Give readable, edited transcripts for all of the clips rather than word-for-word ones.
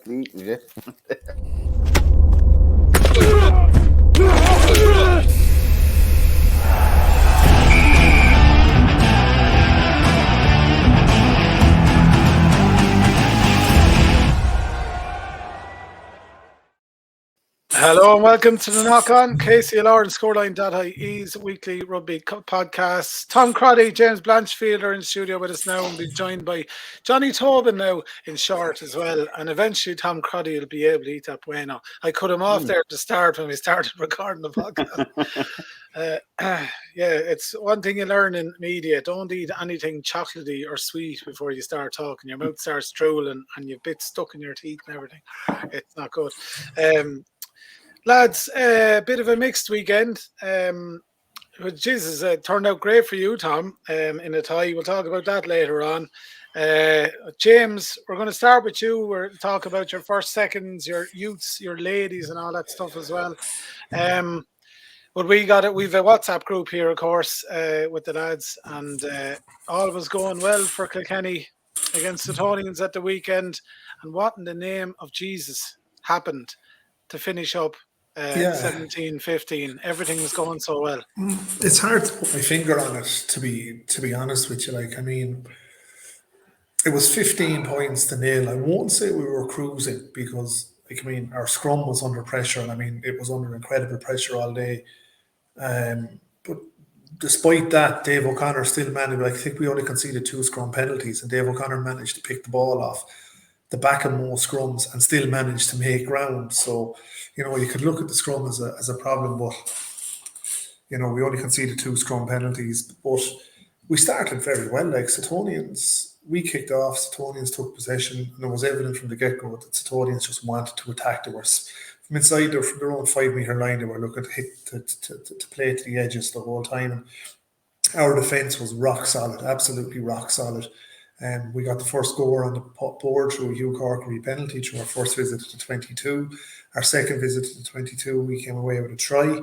athlete, is it? Hello and welcome to the Knock On, KCLR and Scoreline.ie's weekly rugby podcast. Tom Crotty, James Blanchfield are in the studio with us now and be joined by Johnny Tobin now in short as well. And eventually Tom Crotty will be able to eat that bueno. I cut him off there at the start when we started recording the podcast. It's one thing you learn in media. Don't eat anything chocolatey or sweet before you start talking. Your mouth starts drooling and you've bits stuck in your teeth and everything. It's not good. Lads, a bit of a mixed weekend. Jesus, it turned out great for you, Tom, in a tie. We'll talk about that later on. James, we're going to start with you. We'll talk about your first seconds, your youths, your ladies and all that stuff as well. But we've a WhatsApp group here, of course, with the lads, and all was going well for Kilkenny against Suttonians at the weekend. And what in the name of Jesus happened to finish up 17-15? Everything was going so well. It's hard to put my finger on it, to be honest with you. Like, I mean, it was 15 points to nil. I won't say we were cruising because, like, I mean, our scrum was under pressure, and I mean, it was under incredible pressure all day. But despite that, Dave O'Connor still managed. I think we only conceded 2 scrum penalties, and Dave O'Connor managed to pick the ball off the back of most scrums and still managed to make ground. So, you know, you could look at the scrum as a problem, but, you know, we only conceded 2 scrum penalties. But we started very well. Like, Suttonians, we kicked off, Suttonians took possession, and it was evident from the get-go that Suttonians just wanted to attack. They were from inside or from their own 5-metre line, they were looking to hit to play to the edges the whole time. And our defence was rock solid, absolutely rock solid. We got the first score on the board through a Hugh Corkery penalty through our first visit to 22. Our second visit to 22, we came away with a try.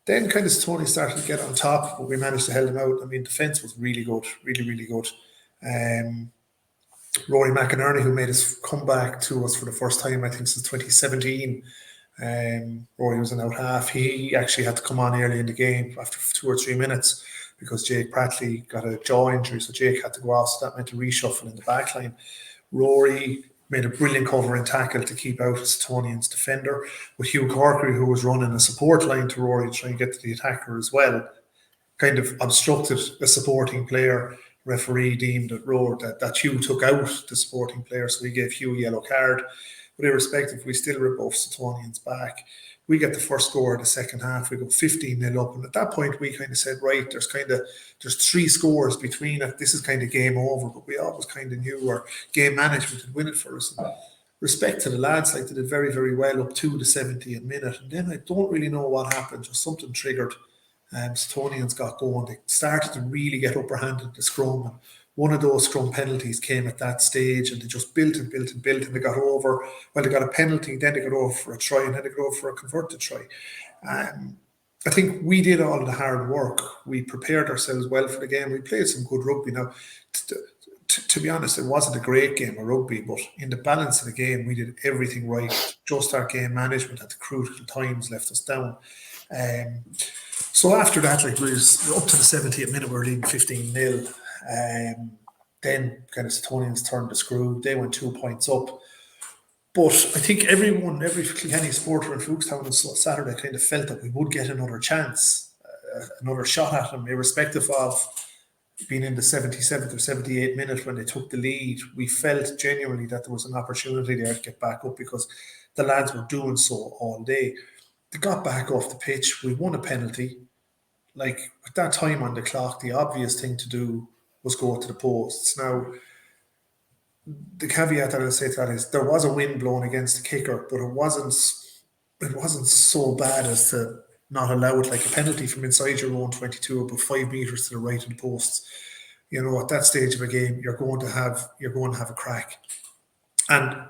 Then kind of Tony started to get on top, but we managed to hold them out. I mean, defence was really good, really, really good. Rory McInerney, who made us come back to us for the first time, I think, since 2017. Rory was an out half. He actually had to come on early in the game after 2 or 3 minutes, because Jake Pratley got a jaw injury, so Jake had to go off, so that meant a reshuffle in the back line. Rory made a brilliant covering tackle to keep out Suttonian's defender, with Hugh Corkery, who was running a support line to Rory to try and get to the attacker as well, kind of obstructed the supporting player. Referee deemed that Hugh took out the supporting player, so he gave Hugh a yellow card. But irrespective, we still were both Suttonians back. We get the first score of the second half. We go 15-0 up. And at that point, we kind of said, right, there's 3 scores between it. This is kind of game over. But we always kind of knew our game management would win it for us. And respect to the lads, like, they did very, very well up to the 70th minute. And then I don't really know what happened. Just something triggered. Suttonians got going. They started to really get upper hand in the scrum. And one of those scrum penalties came at that stage, and they just built and they got over. Well, they got a penalty, then they got over for a try, and then they got over for a converted try. I think we did all of the hard work. We prepared ourselves well for the game. We played some good rugby. Now, to be honest, it wasn't a great game of rugby, but in the balance of the game, we did everything right. Just our game management at the crucial times left us down. So after that, like, we was up to the 70th minute, we were leading 15-0. Then kind of Suttonians turned the screw. They went 2 points up. But I think every Kilkenny supporter in Fuchstown on Saturday kind of felt that we would get another chance, another shot at them, irrespective of being in the 77th or 78th minute when they took the lead. We felt genuinely that there was an opportunity there to get back up, because the lads were doing so all day. They got back off the pitch. We won a penalty. Like, at that time on the clock, the obvious thing to do was go to the posts. Now, the caveat that I'll say to that is there was a wind blowing against the kicker, but it wasn't so bad as to not allow it. Like, a penalty from inside your own 22, about 5 metres to the right of the posts. You know, at that stage of a game, you're going to have a crack. And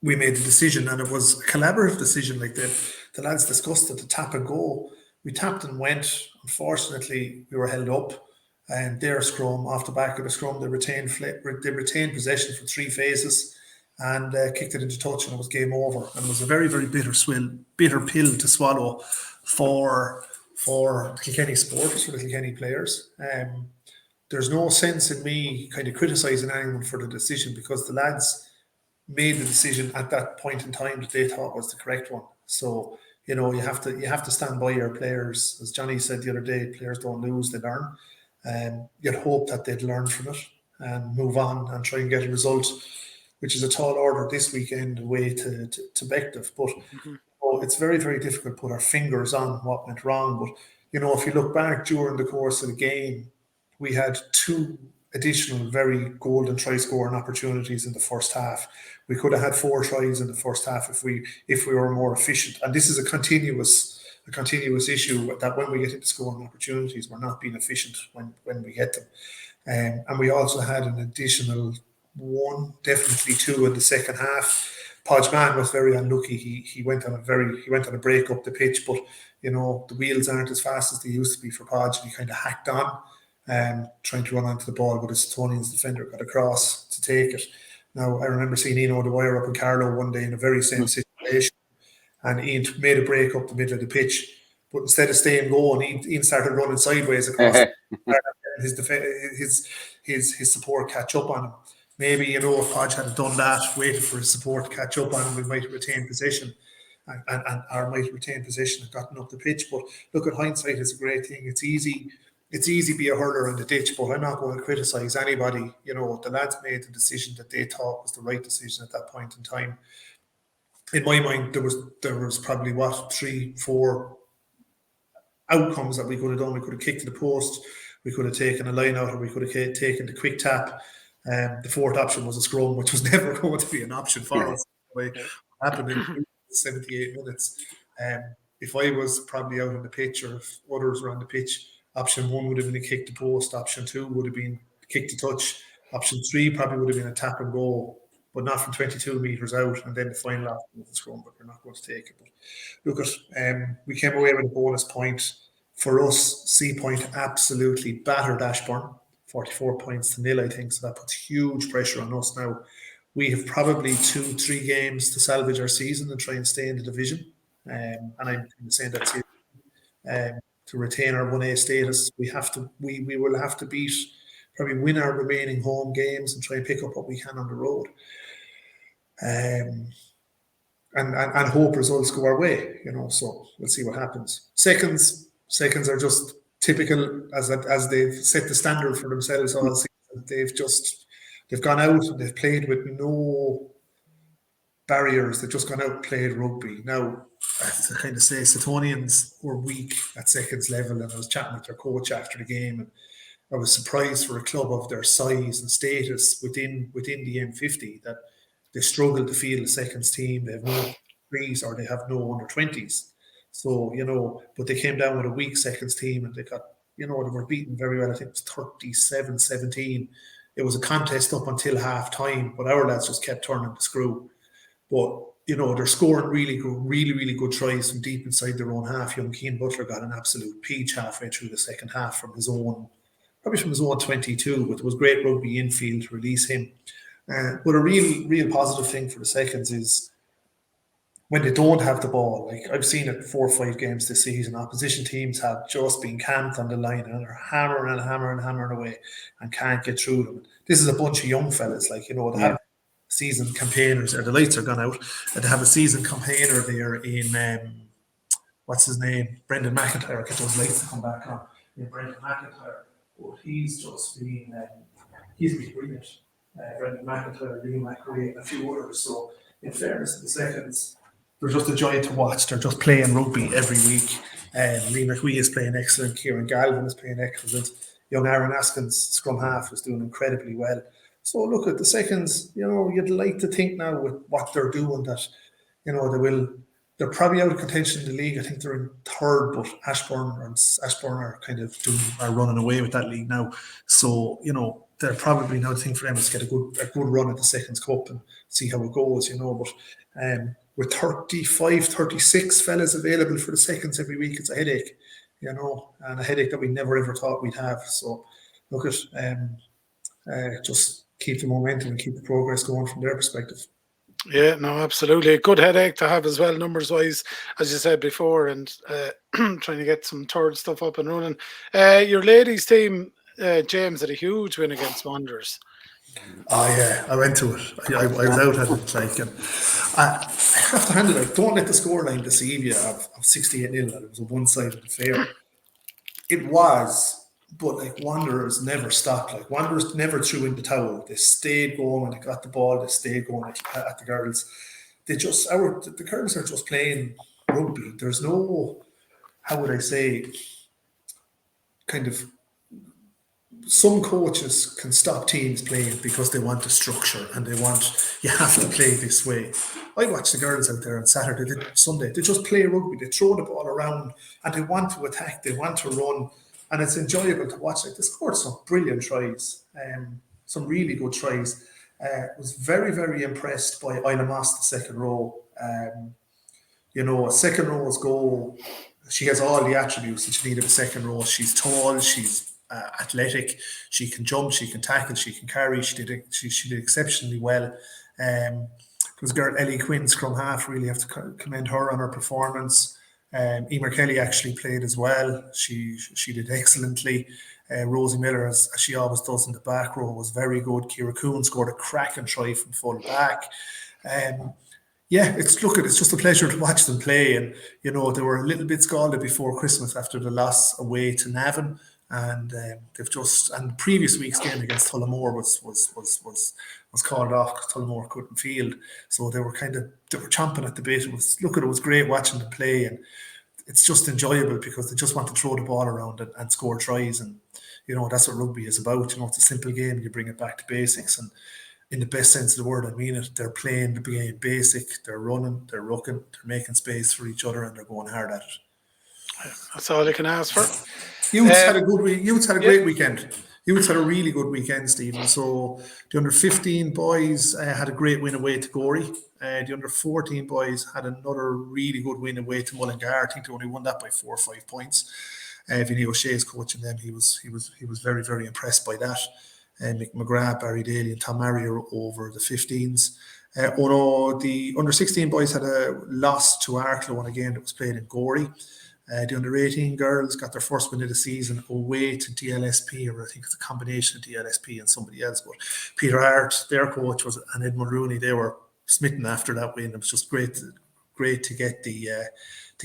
we made the decision, and it was a collaborative decision. Like, the lads discussed it, to tap and go. We tapped and went. Unfortunately, we were held up, and their scrum, off the back of the scrum, they retained possession for 3 phases, and kicked it into touch, and it was game over. And it was a very, very bitter pill to swallow for the Kilkenny supporters, for the Kilkenny players. There's no sense in me kind of criticising anyone for the decision, because the lads made the decision at that point in time that they thought was the correct one. So, you have to stand by your players. As Johnny said the other day, players don't lose, they learn. You'd hope that they'd learn from it and move on and try and get a result, which is a tall order this weekend away to Bective. But it's very, very difficult to put our fingers on what went wrong. But, if you look back during the course of the game, we had 2 additional very golden try scoring opportunities in the first half. We could have had 4 tries in the first half if we were more efficient. And this is a continuous issue, that when we get into scoring opportunities, we're not being efficient when we get them. And we also had an additional 1, definitely 2 in the second half. Podgeman was very unlucky. He went on a break up the pitch, but the wheels aren't as fast as they used to be for Podge, and he kind of hacked on, trying to run onto the ball, but the Suttonians defender got across to take it. Now, I remember seeing Eno Dwyer up in Carlow one day in a very same situation, and Ian made a break up the middle of the pitch, but instead of staying going, Ian started running sideways across. his support catch up on him. Maybe, if Podge had done that, waited for his support to catch up on him, we might have retained possession and gotten up the pitch. But look, at hindsight, it's a great thing. It's easy to be a hurler in the ditch, but I'm not going to criticise anybody. The lads made the decision that they thought was the right decision at that point in time. In my mind, there was probably 3-4 outcomes that we could have done. We could have kicked to the post, we could have taken a line out, or we could have taken the quick tap. The fourth option was a scrum, which was never going to be an option for us. What happened in 78 minutes. If I was probably out on the pitch, or if others were on the pitch, option 1 would have been a kick to post. Option 2 would have been kick to touch. Option 3 probably would have been a tap and go, but not from 22 metres out. And then the final option was a scrum, but we're not going to take it. But look, we came away with a bonus point. For us, C Point absolutely battered Ashbourne, 44 points to 0, I think. So that puts huge pressure on us now. We have probably 2-3 games to salvage our season and try and stay in the division. And I'm saying that to retain our 1A status, we will have to probably win our remaining home games and try and pick up what we can on the road. And hope results go our way, so we'll see what happens. Seconds are just typical, as they've set the standard for themselves all season. They've gone out and they've played with no barriers. They've just gone out and played rugby. Now, to kind of say, Suttonians were weak at seconds level, and I was chatting with their coach after the game, and I was surprised for a club of their size and status within the M50 that they struggle to field a seconds team. They have no threes, or they have no under 20s. So, but they came down with a weak seconds team, and they got, they were beaten very well. I think it was 37-17. It was a contest up until half time, but our lads just kept turning the screw. But, they're scoring really good tries from deep inside their own half. Young Keane Butler got an absolute peach halfway through the second half from his own 22, but it was great rugby infield to release him. But a real positive thing for the seconds is when they don't have the ball. Like, I've seen it 4 or 5 games this season, opposition teams have just been camped on the line and are hammering away and can't get through them. This is a bunch of young fellas, they have season campaigners, or the lights are gone out, and they have a season campaigner there in what's his name, Brendan McIntyre. Get those lights to come back on. Brendan McIntyre, but he's been brilliant. Brendan McIntyre, Liam McRae, and a few others. So, in fairness to the seconds, they're just a joy to watch. They're just playing rugby every week. Liam McRae is playing excellent. Kieran Galvin is playing excellent. Young Aaron Askins, scrum half, is doing incredibly well. So look at the seconds. You'd like to think now with what they're doing that, they're probably out of contention in the league. I think they're in third, but Ashbourne are kind of running away with that league now. So, they're probably now the thing for them is to get a good run at the Seconds Cup and see how it goes, But with 35, 36 fellas available for the seconds every week, it's a headache, and a headache that we never ever thought we'd have. So look at just keep the momentum and keep the progress going from their perspective. Yeah, no, absolutely. Good headache to have as well, numbers wise, as you said before, and trying to get some third stuff up and running. Your ladies' team, James, had a huge win against Wanderers. Oh yeah, I went to it. I was out at it, like, and I have to hand it out. Don't let the scoreline deceive you of 68-0. It was a one-sided affair. It was, but like Wanderers never stopped. Like Wanderers never threw in the towel. They stayed going when they got the ball. They stayed going at the girls. The girls are just playing rugby. There's no, how would I say, kind of, some coaches can stop teams playing because they want a structure and they want, you have to play this way. I watch the girls out there on Saturday, Sunday. They just play rugby. They throw the ball around and they want to attack. They want to run, and it's enjoyable to watch. Like, they scored some brilliant tries, some really good tries. Was very, very impressed by Isla Moss, the second row. A second row's goal. She has all the attributes that you need of a second row. She's tall, she's athletic, she can jump, she can tackle, she can carry. She did exceptionally well. It was girl Ellie Quinn, scrum half. Really have to commend her on her performance. Emer Kelly actually played as well. She did excellently. Rosie Miller, as she always does in the back row, was very good. Kira Kuhn scored a cracking try from full back. Yeah, it's just a pleasure to watch them play. And they were a little bit scalded before Christmas after the loss away to Navan, and the previous week's game against Tullamore was called off because Tullamore couldn't field, so they were chomping at the bit. It was great watching them play, and it's just enjoyable because they just want to throw the ball around and score tries, and that's what rugby is about. It's a simple game. You bring it back to basics, and in the best sense of the word, I mean it. They're playing the game basic. They're running, they're rucking, they're making space for each other, and they're going hard at it. That's all they can ask for. Youths had a good week. Youths had a great yeah. weekend. Youths had a really good weekend, Stephen. So the under 15 boys had a great win away to Gorey. The under 14 boys had another really good win away to Mullingar. I think they only won that by 4 or 5 points. Vinny O'Shea's coaching them. He was very, very impressed by that. Mick McGrath, Barry Daly, and Tom Murray are over the 15s. The under 16 boys had a loss to Arklow, and again it was played in Gorey. The under 18 girls got their first win of the season away to DLSP, or I think it's a combination of DLSP and somebody else. But Peter Hart, their coach, and Edmund Rooney, they were smitten after that win. It was just great to get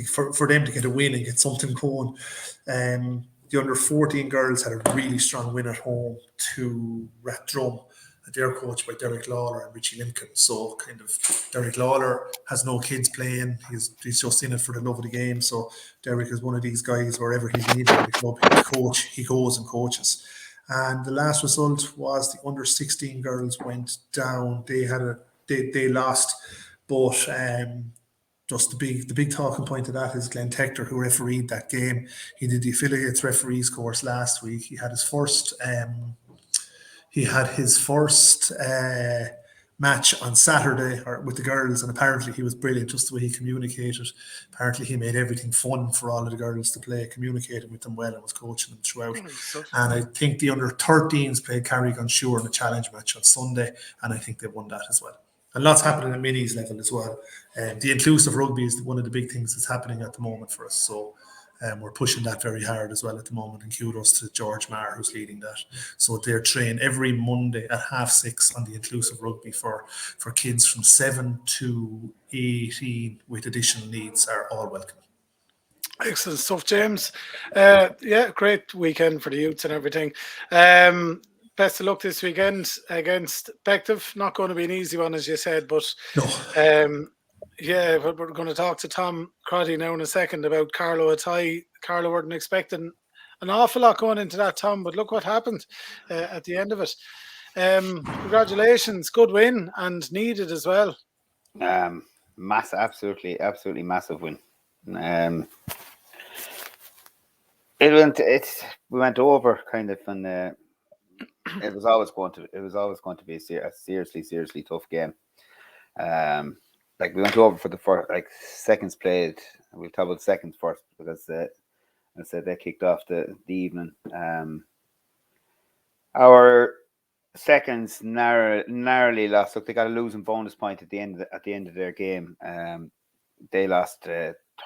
for them to get a win and get something going. The under 14 girls had a really strong win at home to Rathdrum. They're coached by Derek Lawler and Richie Limkin. So Derek Lawler has no kids playing. He's just in it for the love of the game. So Derek is one of these guys, wherever he's needed in the club, he goes and coaches. And the last result was the under 16 girls went down. They lost, but just the big talking point of that is Glenn Tector, who refereed that game. He did the affiliates referees course last week. He had his first match on Saturday with the girls, and apparently he was brilliant, just the way he communicated. Apparently he made everything fun for all of the girls to play, communicated with them well, and was coaching them throughout. And I think the under 13s played Carrick-on-Shore in a challenge match on Sunday, and I think they won that as well. And lots happening at minis level as well. The inclusive rugby is one of the big things that's happening at the moment for us. So we're pushing that very hard as well at the moment. And kudos to George Marr, who's leading that. So they're trained every Monday at 6:30 on the inclusive rugby for kids from 7 to 18 with additional needs are all welcome. Excellent stuff, James. Great weekend for the youths and everything. Best of luck this weekend against Bective. Not going to be an easy one, as you said, but no. We're going to talk to Tom Crotty now in a second about Carlow Athy. Carlow weren't expecting an awful lot going into that, Tom, but look what happened at the end of it. Congratulations, good win and needed as well. Absolutely massive win. We went over kind of, and it was always going to be a seriously tough game. We went over for the first, seconds played. We'll talk about seconds first because I said they kicked off the evening. Our seconds narrowly lost. Look, they got a losing bonus point at the end of their game. They lost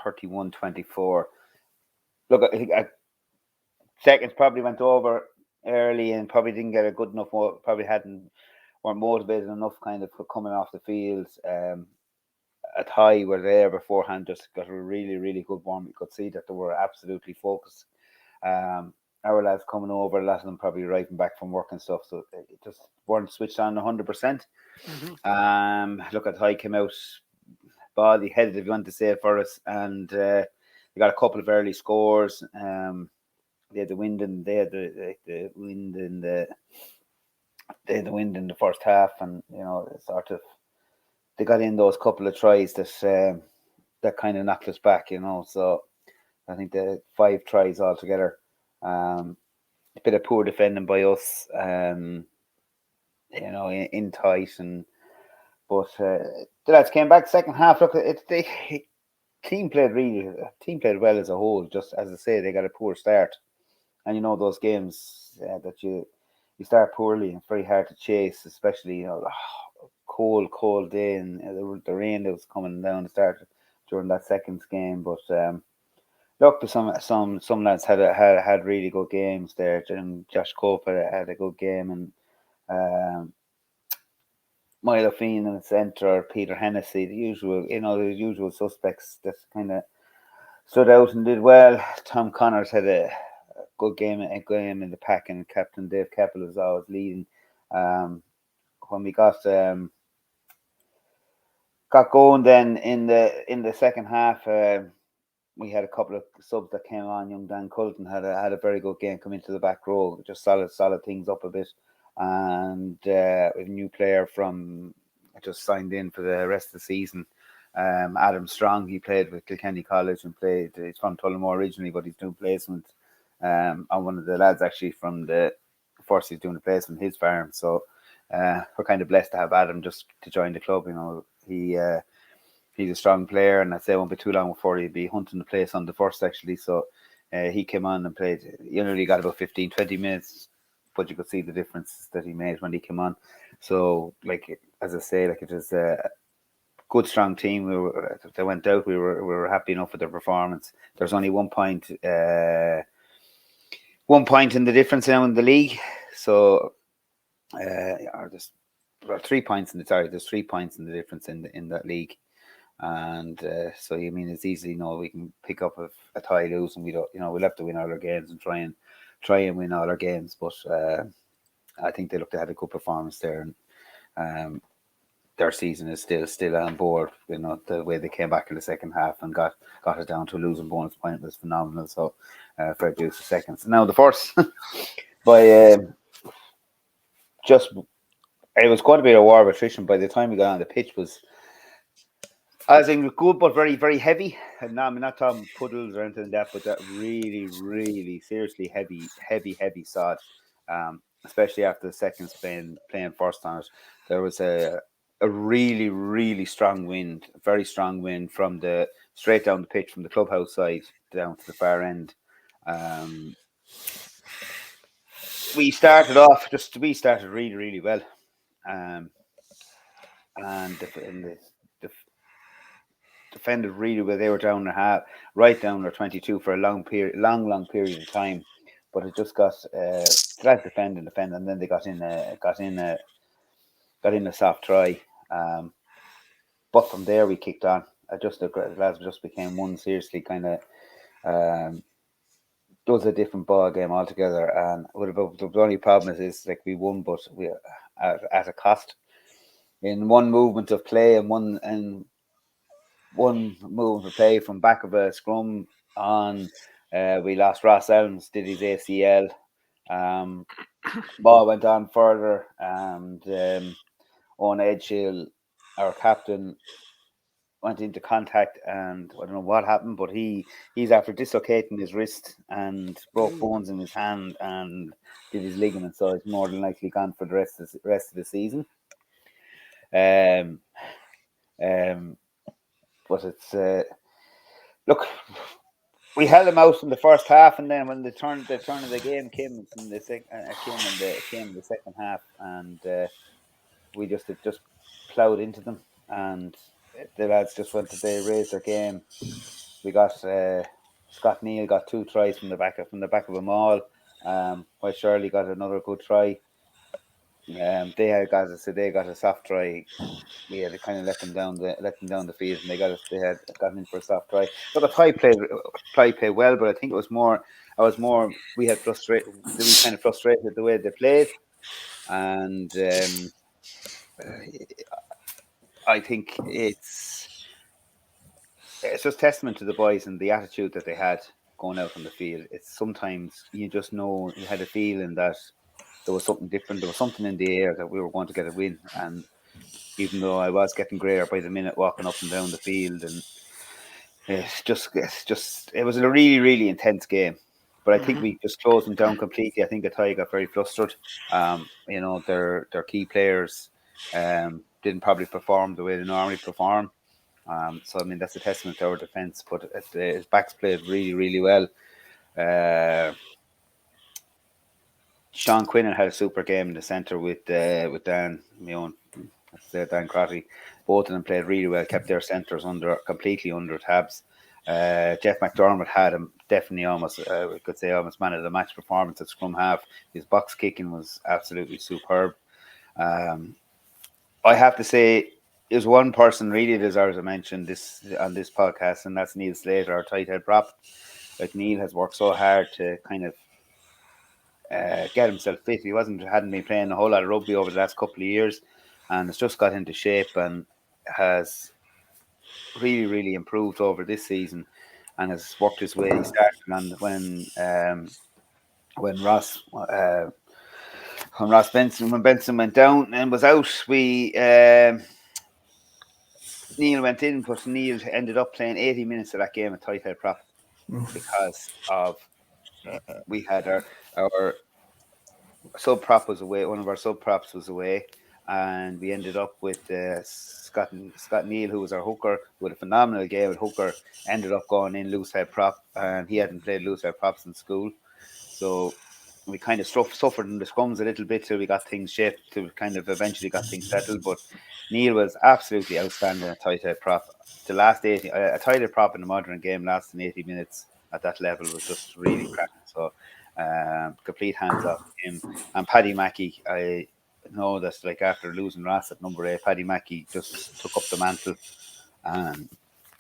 31-24. Look, seconds probably went over early and probably didn't get a good enough. Probably weren't motivated enough, kind of coming off the field. Athy were there beforehand, just got a really, really good warm. You could see that they were absolutely focused. Our lads coming over, a lot of them probably arriving back from work and stuff, so it just weren't switched on 100%. Look, Athy came out body headed, if you want to say it, for us, and they got a couple of early scores. They had the wind and they had the wind in the first half, and sort of they got in those couple of tries that kind of knocked us back, So I think the 5 tries altogether. A bit of poor defending by us, in tight, but the lads came back second half. Look, the team played well as a whole. Just as I say, they got a poor start, and those games that you start poorly and it's very hard to chase, especially cold day and the rain that was coming down to start during that second game. But look, some lads had really good games there. Josh Cope had a good game, and Milo Feen in the centre, Peter Hennessy, the usual suspects that kind of stood out and did well. Tom Connors had a good game in the pack, and Captain Dave Keppel was always leading. When we got going then in the second half, we had a couple of subs that came on. Young Dan Colton had a very good game, come into the back row, just solid things up a bit. And we have a new player just signed in for the rest of the season. Adam Strong, he played with Kilkenny College and he's from Tullow originally, but he's doing placement. And one of the lads actually from the first, he's doing a placement his farm. So we're kind of blessed to have Adam just to join the club. He's a strong player, and I'd say it won't be too long before he'll be hunting the place on the first, actually. So he came on and played. He got about 15-20 minutes, but you could see the difference that he made when he came on. So, as I say, it was a good, strong team. They went out. We were happy enough with their performance. There's only 1 point, 1 point in the difference now in the league. So, there's 3 points in the There's 3 points in the difference in that league. And so it's easily we can pick up a tie lose, and we don't we'll have to win all our games and try and win all our games. But I think they look to have a good performance there, and their season is still on board. The way they came back in the second half and got it down to a losing bonus point was phenomenal. So fair dues to seconds. Now the first by it was quite a bit of war of attrition by the time we got on the pitch. Was as in good, but very, very heavy. And I'm not talking puddles or anything like that, but that really, really seriously heavy sod. Especially after the seconds playing first on it, there was a really, really strong wind, very strong wind from straight down the pitch from the clubhouse side down to the far end. We started really, really well, and defended really well. They were down right down their 22 for a long period of time, but it just got defend, and then they got in a soft try. But from there we kicked on. The lads just became one. Seriously, kind of. It was a different ball game altogether, and the only problem is we won, but we at a cost. In one movement of play and one move of play from back of a scrum on, we lost Ross Elms, did his ACL. Ball went on further, and Owen Edgehill, our captain, went into contact, and I don't know what happened, but he's after dislocating his wrist and broke bones in his hand and did his ligament, so he's more than likely gone for the rest of the season. But it's look, we held them out in the first half, and then when the turn of the game came in the came in the second half, and we just ploughed into them, and the lads just they raised their game. We got Scott Neal got 2 tries from the back of them all. While Shirley got another good try. They got a soft try. We had to kind of let them down the field, and they had gotten in for a soft try. But the Ply played well, but I think it was more. We had we kind of frustrated the way they played, and I think it's just testament to the boys and the attitude that they had going out on the field. It's sometimes you just know, you had a feeling that there was something different. There was something in the air that we were going to get a win. And even though I was getting greyer by the minute walking up and down the field, and it was a really, really intense game. But I think we just closed them down completely. I think Athy got very flustered. Their key players didn't probably perform the way they normally perform. So I mean, that's a testament to our defence. But his backs played really, really well. Sean Quinnan had a super game in the centre with Dan, Dan Crotty. Both of them played really well, kept their centres completely under tabs. Jeff McDermott had him definitely almost man of the match performance at scrum half. His box kicking was absolutely superb. I have to say, there's one person really deserves a mention on this podcast, and that's Neil Slater, our tight head prop. Like, Neil has worked so hard to kind of get himself fit. He hadn't been playing a whole lot of rugby over the last couple of years, and has just got into shape and has really, really improved over this season, and has worked his way. He started on when Benson went down and was out. Neil went in, but Neil ended up playing 80 minutes of that game at tight head prop because of we had our sub prop was away. One of our sub props was away, and we ended up with Scott Neal, who was our hooker, who had a phenomenal game at hooker. Ended up going in loose head prop, and he hadn't played loose head props in school, so we kind of suffered in the scrums a little bit till we got things shaped, till we kind of eventually got things settled. But Neil was absolutely outstanding at tight head prop. The last 80, a tight head prop in a modern game lasting 80 minutes at that level was just really cracking. So complete hands off him. And Paddy Mackey, I know that like after losing Ross at number 8, Paddy Mackey just took up the mantle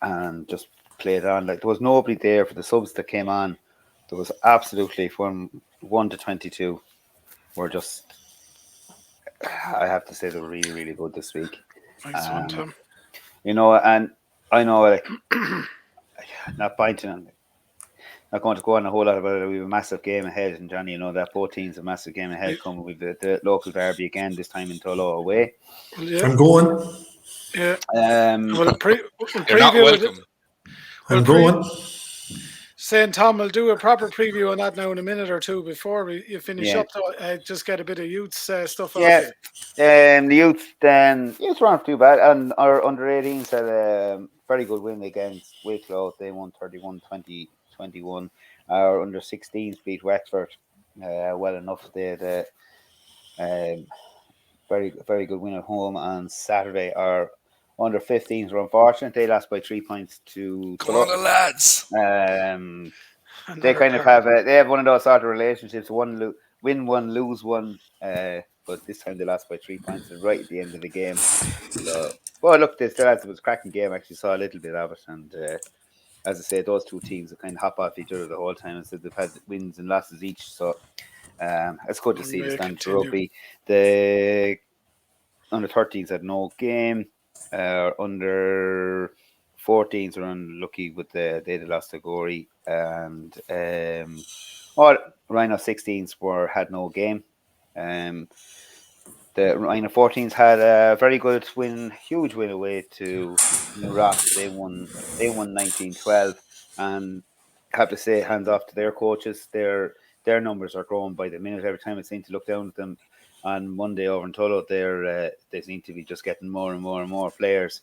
and just played on. Like, there was nobody there for the subs that came on. There was absolutely from 1 to 22 were just, I have to say, they were really, really good this week. Excellent, Tom. And I know, like, not going to go on a whole lot about it. We have a massive game ahead, and Johnny, you know that both teams have a massive game ahead coming with the local derby again, this time in Tullow away. Well, yeah. I'm going. Yeah. You're not welcome. I'm going. Saying Tom will do a proper preview on that now in a minute or two before you finish up. So just get a bit of youth stuff. Yeah, the youth weren't too bad, and our under 18s had a very good win against Wicklow. They won 31-20-21. Our under 16s beat Wexford well enough. They had a very, very good win at home on Saturday. Our under 15s were unfortunate. They lost by 3 points to Come on, the lads. They kind of have one of those sort of relationships: win one, lose one. But this time they lost by 3 points right at the end of the game. So, well, look, it was a cracking game. I actually saw a little bit of it, and as I say, those two teams have kind of hop off each other the whole time. And so they've had wins and losses each. So it's good to see the standard rugby. The under 13s had no game. Under 14s are unlucky with they lost to Gorey, and Rhino 16s had no game. The Rhino 14s had a very good win, huge win away to New Rock. They won 19-12, and I have to say, hands off to their coaches. Their numbers are growing by the minute. Every time I seem to look down at them on Monday over in Tullow, they seem to be just getting more and more and more players,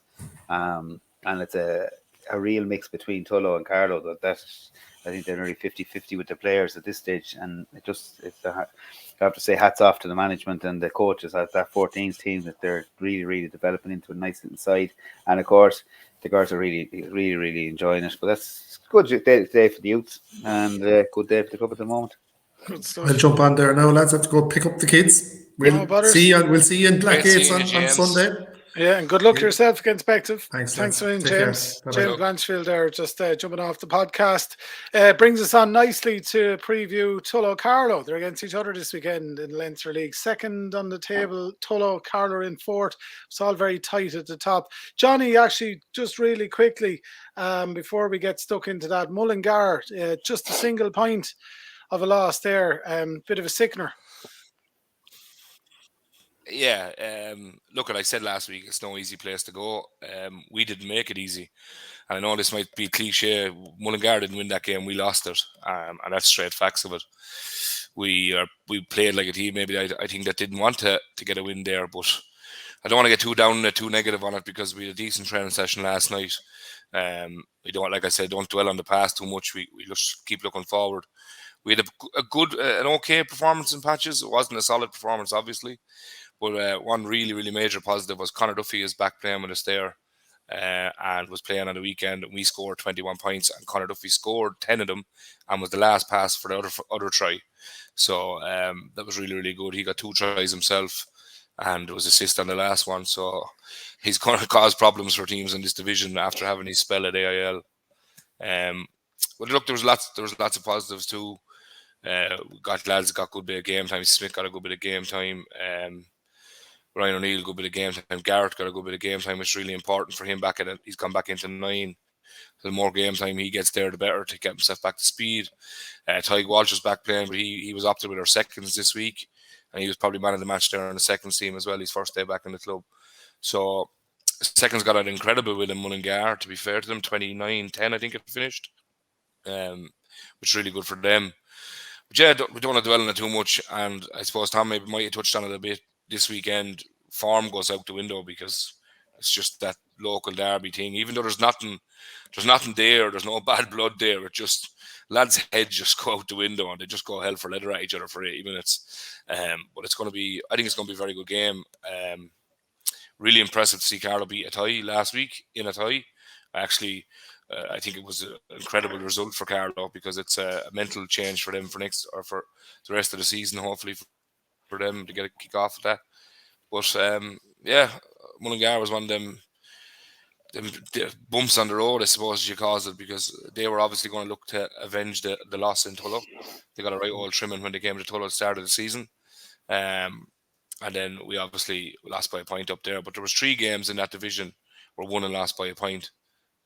and it's a real mix between Tullow and Carlow. I think they're nearly 50-50 with the players at this stage, and I have to say hats off to the management and the coaches at that 14s team, that they're really, really developing into a nice little side. And of course, the girls are really, really, really enjoying it. But that's good day for the youths, and good day for the club at the moment. I'll jump on there now, lads. I have to go pick up the kids. We'll see you in Blackgates on Sunday. Yeah, and good luck to yourself against Bective. Thanks a million, James. James Blanchfield there, just jumping off the podcast. Brings us on nicely to preview Tullow Carlow. They're against each other this weekend in the Leinster League. Second on the table, Tullow, Carlow in fourth. It's all very tight at the top. Johnny, actually, just really quickly, before we get stuck into that, Mullingar, just a single point of a loss there. Bit of a sickener. Yeah, look, what I said last week, it's no easy place to go. We didn't make it easy. And I know this might be cliche. Mullingar didn't win that game, we lost it. And that's straight facts of it. We played like a team, maybe I think that didn't want to get a win there, but I don't want to get too down and too negative on it, because we had a decent training session last night. We don't, like I said, don't dwell on the past too much. We just keep looking forward. We had an okay performance in patches. It wasn't a solid performance, obviously. But one really, really major positive was Conor Duffy is back playing with us there, and was playing on the weekend. And we scored 21 points, and Conor Duffy scored 10 of them, and was the last pass for the other try. So that was really, really good. He got 2 tries himself, and was assist on the last one. So he's going to cause problems for teams in this division after having his spell at AIL. But look, there was lots of positives too. Got lads got a good bit of game time. Smith got a good bit of game time. Ryan O'Neill, good bit of game time. Garrett got a good bit of game time. It's really important for him he's gone back into 9. So the more game time he gets there, the better to get himself back to speed. Tyg Walsh was back playing, but he was up there with our seconds this week, and he was probably man of the match there on the seconds team as well. His first day back in the club. So seconds got out incredible with him, Mullingar, to be fair to them, 29-10 I think it finished, which is really good for them. But yeah, we don't want to dwell on it too much, and I suppose Tom maybe might have touched on it a bit. This weekend, form goes out the window, because it's just that local derby thing. Even though there's nothing there, there's no bad blood there. It just, lads' heads just go out the window, and they just go hell for leather at each other for 80 minutes. But it's going to be, I think it's going to be a very good game. Really impressive to see Carlow beat Athy last week in Athy. Actually, I think it was an incredible result for Carlow, because it's a mental change for them for the rest of the season, hopefully for them to get a kick off of that. But yeah, Mullingar was one of them bumps on the road, I suppose you call it, because they were obviously going to look to avenge the loss in Tullow. They got a right old trimming when they came to Tullow at the start of the season. And then we obviously lost by a point up there. But there was 3 games in that division were won and lost by a point.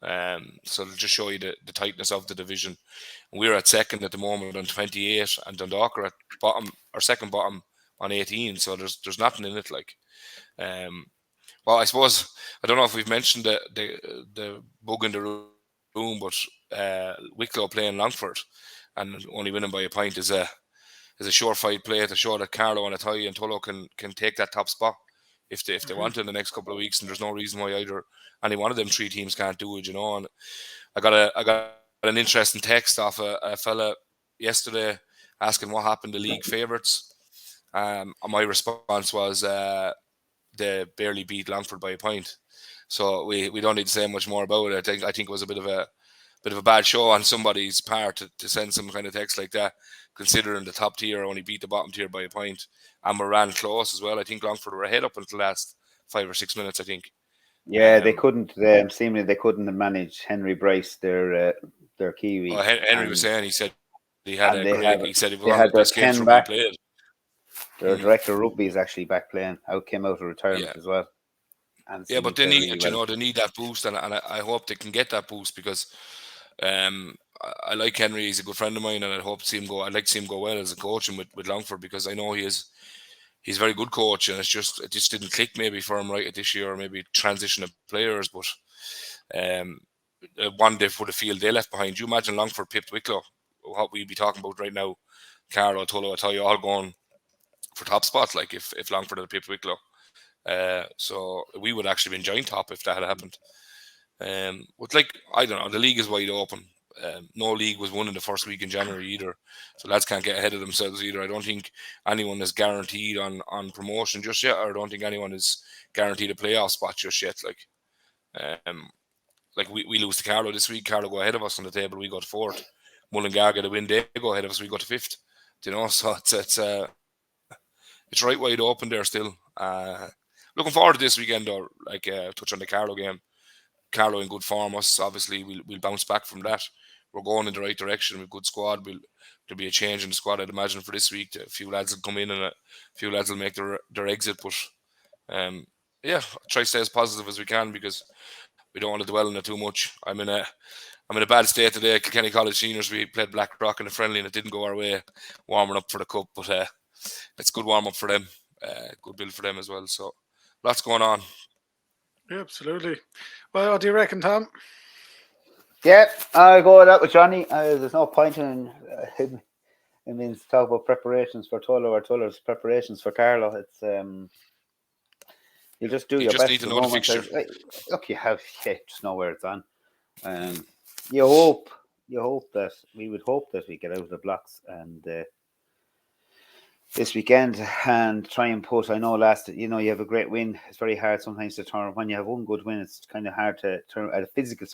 So it'll just show you the tightness of the division. And we're at second at the moment on 28, and Dundalk are at bottom, or second bottom, on 18. So there's nothing in it. Like, well, I suppose I don't know if we've mentioned the bug in the room, but Wicklow playing Longford and only winning by a point is a surefire play to show that Carlow and Athy and Tullow can take that top spot if they want in the next couple of weeks. And there's no reason why either any one of them 3 teams can't do it, you know. And I got an interesting text off a fella yesterday asking what happened to league favourites. And my response was they barely beat Longford by a point. So we don't need to say much more about it. I think it was a bit of a bad show on somebody's part to send some kind of text like that, considering the top tier only beat the bottom tier by a point, and we ran close as well. I think Longford were ahead up until the last 5 or 6 minutes, I think. Yeah, they couldn't. Seemingly, they couldn't manage Henry Bryce, their Kiwi. Oh, Henry was saying, he said he had he said he was they on had the best their games 10 rugby back. played. Their director of rugby is actually back playing. Came out of retirement as well. And yeah, but they need, really well. they need that boost, and I hope they can get that boost, because I like Henry. He's a good friend of mine, and I'd like to see him go well as a coach and with Longford, because I know he's a very good coach, and it just didn't click maybe for him right at this year, or maybe transition of players. But one day for the field they left behind. You imagine Longford pipped Wicklow, what we'd be talking about right now. Carlow, Tullow, I tell you, all going for top spots. Like if Longford had pipped Wicklow, so we would actually be enjoying top if that had happened. But like, I don't know, the league is wide open. no league was won in the first week in January either, so lads can't get ahead of themselves either. I don't think anyone is guaranteed on promotion just yet, or I don't think anyone is guaranteed a playoff spot just yet. Like we lose to Carlow this week. Carlow go ahead of us on the table. We go to 4th. Mullingar get a win. They go ahead of us. We go to 5th. So it's right wide open there still. Looking forward to this weekend though. Touch on the Carlow game. Carlow in good form. Us obviously we'll bounce back from that. We're going in the right direction with a good squad. There'll be a change in the squad, I'd imagine, for this week. A few lads will come in and a few lads will make their exit. But try to stay as positive as we can because we don't want to dwell on it too much. I'm in a bad state today. Kilkenny College Seniors, we played Blackrock in a friendly and it didn't go our way, warming up for the cup. But it's good warm up for them. Good build for them as well. So lots going on. Yeah, absolutely. Well, what do you reckon, Tom? Yeah, I'll go with that with Johnny. There's no point in to talk about preparations for Tullow or Tullow's preparations for Carlow. It's you just do your best. You just need to know the fixture. Look, you just know where it's on. You hope that we get out of the blocks and this weekend and try and put. I know you have a great win. It's very hard sometimes to turn. When you have one good win, it's kind of hard to turn a physical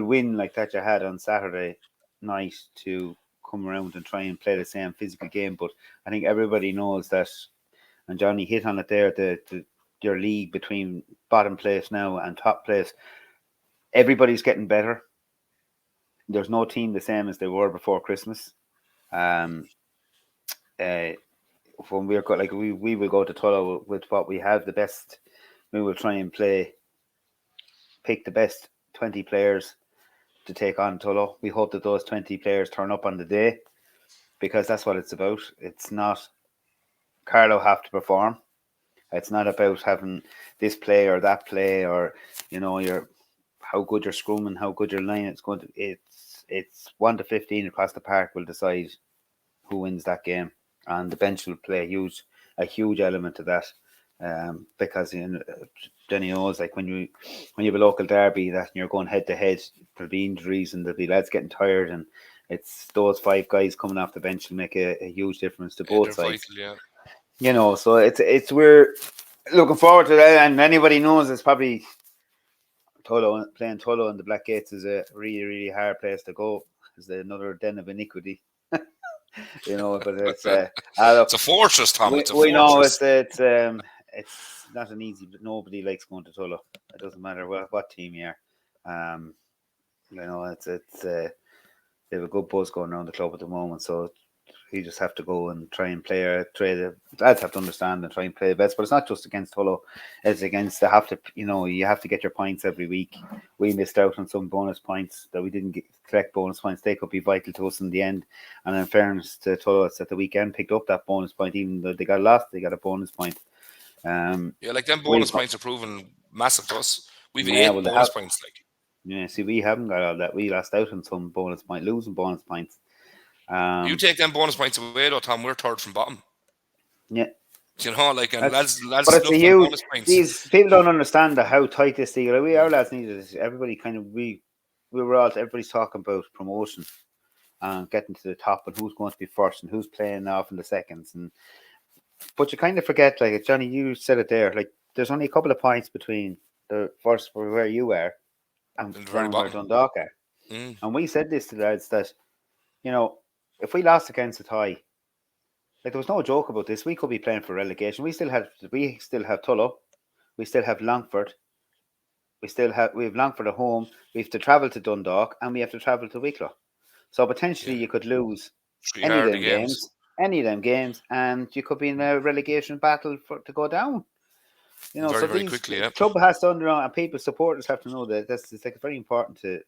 win like that you had on Saturday night to come around and try and play the same physical game. But I think everybody knows that, and Johnny hit on it there, your league between bottom place now and top place, everybody's getting better. There's no team the same as they were before Christmas. When we will go to Tullow with what we have, the best. We will try and pick the best 20 players to take on Tullow. We hope that those 20 players turn up on the day because that's what it's about. It's not Carlow have to perform. It's not about having this play or that play or how good your scrum and how good your line. It's 1 to 15 across the park will decide who wins that game, and the bench will play a huge element to that. Because Denny knows, like when you have a local derby that you're going head to head, there'll be injuries and there'll be lads getting tired, and it's those 5 guys coming off the bench will make a huge difference to both sides. Vital, yeah. So it's we're looking forward to that, and anybody knows it's probably playing Tullow and the Black Gates is a really, really hard place to go. It's another den of iniquity. But it's it's a fortress, Tom. We know it's not an easy, but nobody likes going to Tullow. It doesn't matter what team you are. They have a good buzz going around the club at the moment, so you just have to go and try and play. The lads have to understand and try and play the best. But it's not just against Tullow; it's against you have to get your points every week. We missed out on some bonus points that we didn't collect bonus points. They could be vital to us in the end. And in fairness to Tullow, it's at the weekend picked up that bonus point, even though they got lost, they got a bonus point. Them bonus points are proven massive to us. We've 8 bonus points. See, we haven't got all that. We lost out on some bonus points, losing bonus points. You take them bonus points away, though, Tom. We're 3rd from bottom. Yeah, lads. But it's a huge. Bonus points. These people don't understand how tight this league. Our lads needed this. Everybody everybody's talking about promotion and getting to the top and who's going to be first and who's playing off in the seconds. But you kind of forget, like Johnny, you said it there. Like there's only a couple of points between the first where you are and where Dundalk are. And we said this to the lads that if we lost against Athy, there was no joke about this. We could be playing for relegation. We still have Tullow, we still have Longford, we have Longford at home. We have to travel to Dundalk, and we have to travel to Wicklow. So potentially you could lose any of them games, and you could be in a relegation battle to go down. Very quickly. Yeah. Club has to understand, and people, supporters have to know that it's very important to.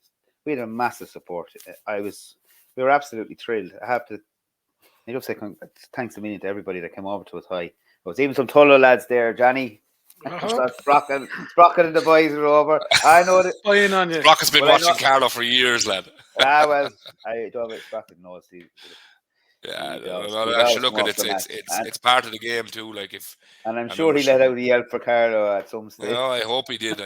We had a massive support. We were absolutely thrilled. I have to say thanks a million to everybody that came over to us. There was even some Tullow lads there, Johnny. Sprocket and the boys were over. I know that. Sprocket's been watching Carlow for years, lad. I don't know Sprocket knows. Yeah, He'd I should always look come at off it. the match. It's part of the game too. Like if And I'm a sure number he let should. out a yell for Carlow at some stage. No, I hope he did.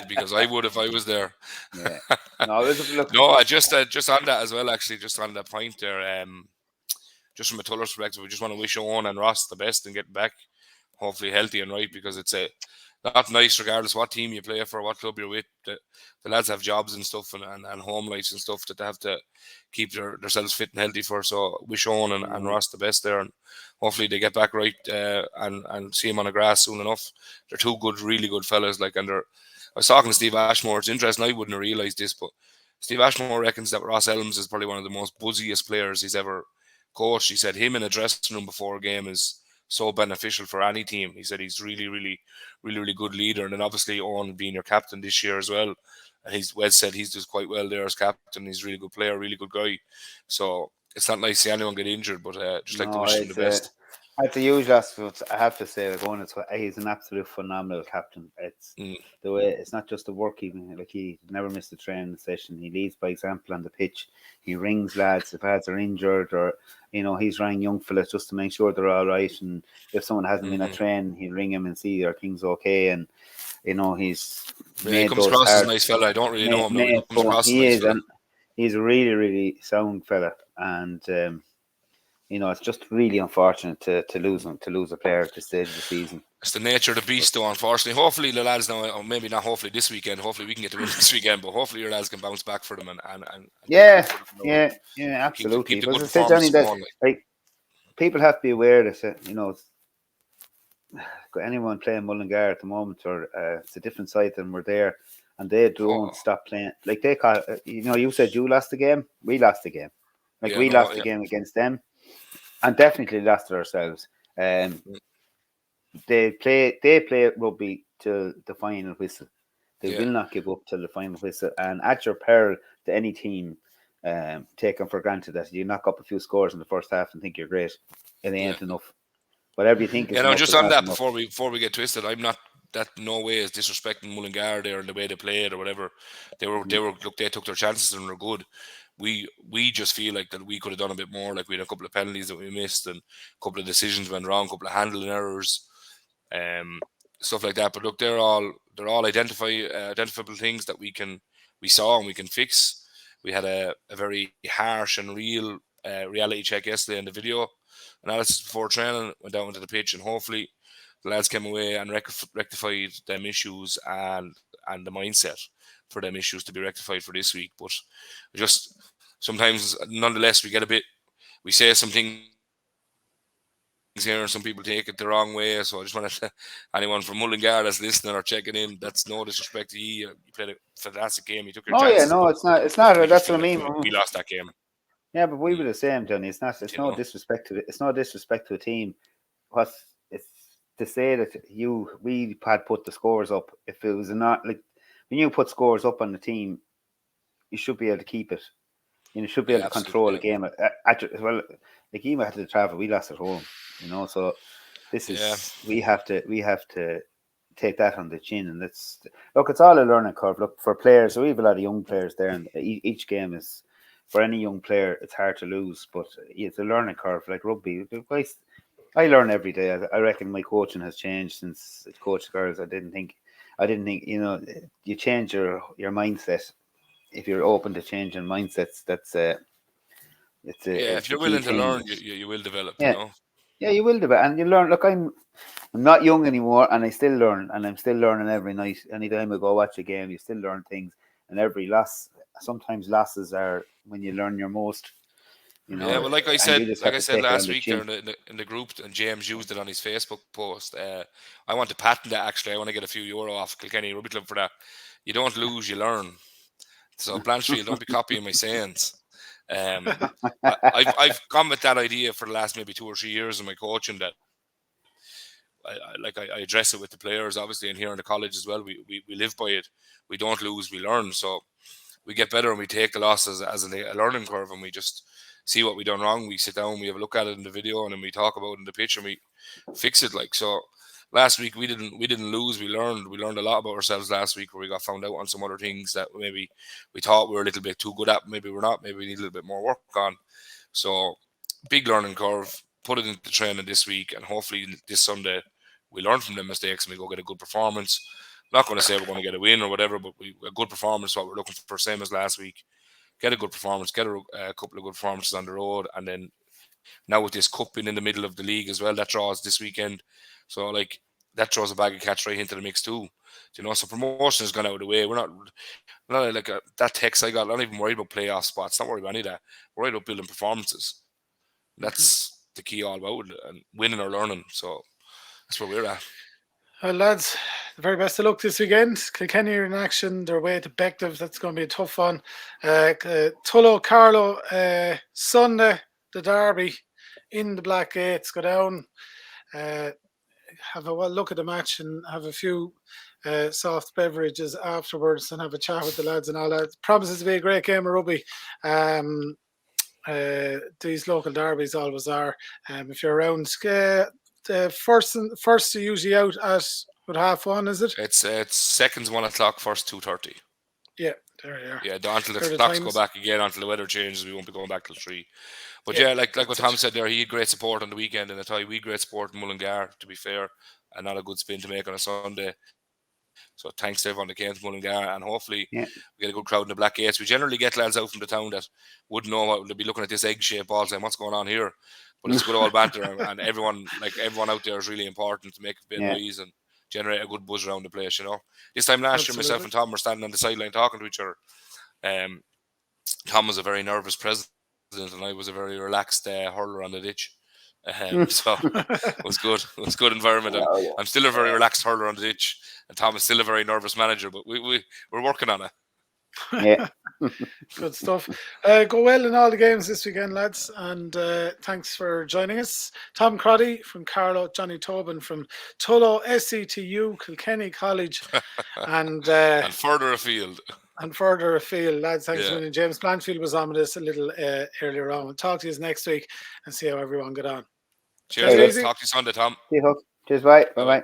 Because I would if I was there. Yeah. No, look. No, I just on that as well. Actually, just on that point there. Just from a Tullow perspective, we just want to wish Owen and Ross the best and get back, hopefully healthy and right, because it's not nice regardless what team you play for, what club you're with. The lads have jobs and stuff and home lives and stuff that they have to keep themselves fit and healthy for. So wish Owen and Ross the best there, and hopefully they get back right and see him on the grass soon enough. They're two good, really good fellas. I was talking to Steve Ashmore. It's interesting. I wouldn't have realised this, but Steve Ashmore reckons that Ross Elms is probably one of the most buzziest players he's ever coached. He said him in a dressing room before a game is so beneficial for any team. He said he's really good leader, and then obviously Owen being your captain this year as well. And he's said he's just quite well there as captain. He's a really good player, really good guy. So it's not nice to see anyone get injured, but just like to wish him the best. At the usual, I have to say, he's an absolute phenomenal captain. It's the way, it's not just the work, even like he never missed a training session. He leads by example on the pitch. He rings lads if lads are injured, or he's ringing young fellas just to make sure they're all right. And if someone hasn't been at training, he'll ring him and see are things okay. And he comes across as a nice fella. I don't really know him. He comes across as a nice fella. He's a really sound fella, and it's just really unfortunate to lose him, to lose a player at this stage of the season. It's the nature of the beast, though, unfortunately. Hopefully the lads now, or maybe not hopefully this weekend, hopefully we can get the win this weekend, but hopefully your lads can bounce back for them and absolutely. Keep the good Johnny, performance going. Like, people have to be aware that, anyone playing Mullingar at the moment, or it's a different side than we're there, and they don't stop playing. Like they call, you said you lost the game, we lost the game. We lost the game against them. And definitely lost it ourselves. They play rugby till the final whistle. They will not give up till the final whistle. And at your peril to any team, taken for granted that you knock up a few scores in the first half and think you're great. It ain't enough. Whatever you think is enough. Just on that, before we get twisted, I'm not that no way is disrespecting Mullingar there and the way they played or whatever. They took their chances and were good. We just feel like that we could have done a bit more. Like we had a couple of penalties that we missed, and a couple of decisions went wrong, a couple of handling errors, stuff like that. But look, they're all identifiable things that we saw and we can fix. We had a very harsh and real reality check yesterday in the video analysis before training. Went down into the pitch, and hopefully the lads came away and rectified them issues and the mindset for them issues to be rectified for this week. But just sometimes, nonetheless, we say some things here and some people take it the wrong way. So I just want to anyone from Mullingar that's listening or checking in, that's no disrespect to you. You played a fantastic game. You took your chances. It's not. That's what I mean. We lost that game. Yeah, but we were the same, Johnny. It's no disrespect to a team. It's to say that we had put the scores up. If it was not like when you put scores up on the team, you should be able to keep it. You should be able to control a game. The game had to travel. We lost at home. So this is we have to take that on the chin, and it's all a learning curve. Look, for players, so we have a lot of young players there, and each game is, for any young player, it's hard to lose, but it's a learning curve. Like rugby, I learn every day. I reckon my coaching has changed since I coached girls. I didn't think you change your mindset. If you're open to changing mindsets, if you're willing to learn, you will develop. Yeah, you will develop, and you learn. Look, I'm not young anymore, and I still learn, and I'm still learning every night. Anytime I go watch a game, you still learn things, and every loss. Sometimes losses are when you learn your most. Like I said last week there in the group, and James used it on his Facebook post. I want to patent that. Actually, I want to get a few euro off Kilkenny Rugby Club for that. You don't lose, you learn. So Blanchfield, don't be copying my sayings. I've gone with that idea for the last maybe 2 or 3 years in my coaching, that I address it with the players, obviously, and here in the college as well. We live by it. We don't lose, we learn. So we get better, and we take the losses as a learning curve, and we just see what we done wrong. We sit down, we have a look at it in the video, and then we talk about it in the pitch, and we fix it. So last week we didn't lose. We learned a lot about ourselves last week, where we got found out on some other things that maybe we thought we were a little bit too good at. Maybe we're not. Maybe we need a little bit more work on. So big learning curve. Put it into training this week, and hopefully this Sunday we learn from the mistakes and we go get a good performance. Not going to say we're going to get a win or whatever, but a good performance, what we're looking for, same as last week. Get a good performance, get a couple of good performances on the road, and then now with this cup being in the middle of the league as well, that draws this weekend. So like that throws a bag of catch right into the mix too. You know, so promotion has gone out of the way. We're not like that text I got. I'm not even worried about playoff spots. Not worried about any of that. We're worried about building performances. That's the key all about it, and winning or learning. So that's where we're at. Well, lads, the very best of luck this weekend. Kilkenny are in action. They're away to Bective. That's going to be a tough one. Tullow, Carlow, Sunday, the derby in the Black Gates. Go down, have a look at the match and have a few soft beverages afterwards and have a chat with the lads and all that. Promises to be a great game of rugby. These local derbies always are. If you're around, first are usually out at 1:30, is it? It's seconds 1 o'clock, first 2:30. Yeah, there you are. Yeah, until the clocks go back again, until the weather changes, we won't be going back till 3. But yeah, like what Tom said there, he had great support on the weekend in Athy. We had great support in Mullingar, to be fair, and not a good spin to make on a Sunday. So thanks to everyone that came to Mullingar, and hopefully we get a good crowd in the Black Gates. We generally get lads out from the town that wouldn't know what they'd be looking at this egg shape all the time. What's going on here? But it's good old banter, and everyone out there is really important to make a bit of noise and generate a good buzz around the place. You know, this time last year, myself and Tom were standing on the sideline talking to each other. Tom was a very nervous president, and I was a very relaxed hurler on the ditch. So it was good. It was a good environment. I'm still a very relaxed hurler on the ditch, and Tom is still a very nervous manager. But we're working on it. Yeah, good stuff. Go well in all the games this weekend, lads, and thanks for joining us. Tom Crotty from Carlow, Johnny Tobin from Tullow SCTU, Kilkenny College, and further afield. And further afield, lads. Thanks for joining. James Blanchfield was on with us a little earlier on. We'll talk to you next week and see how everyone got on. Cheers. Talk to you Sunday, Tom. Cheers, bye. Bye.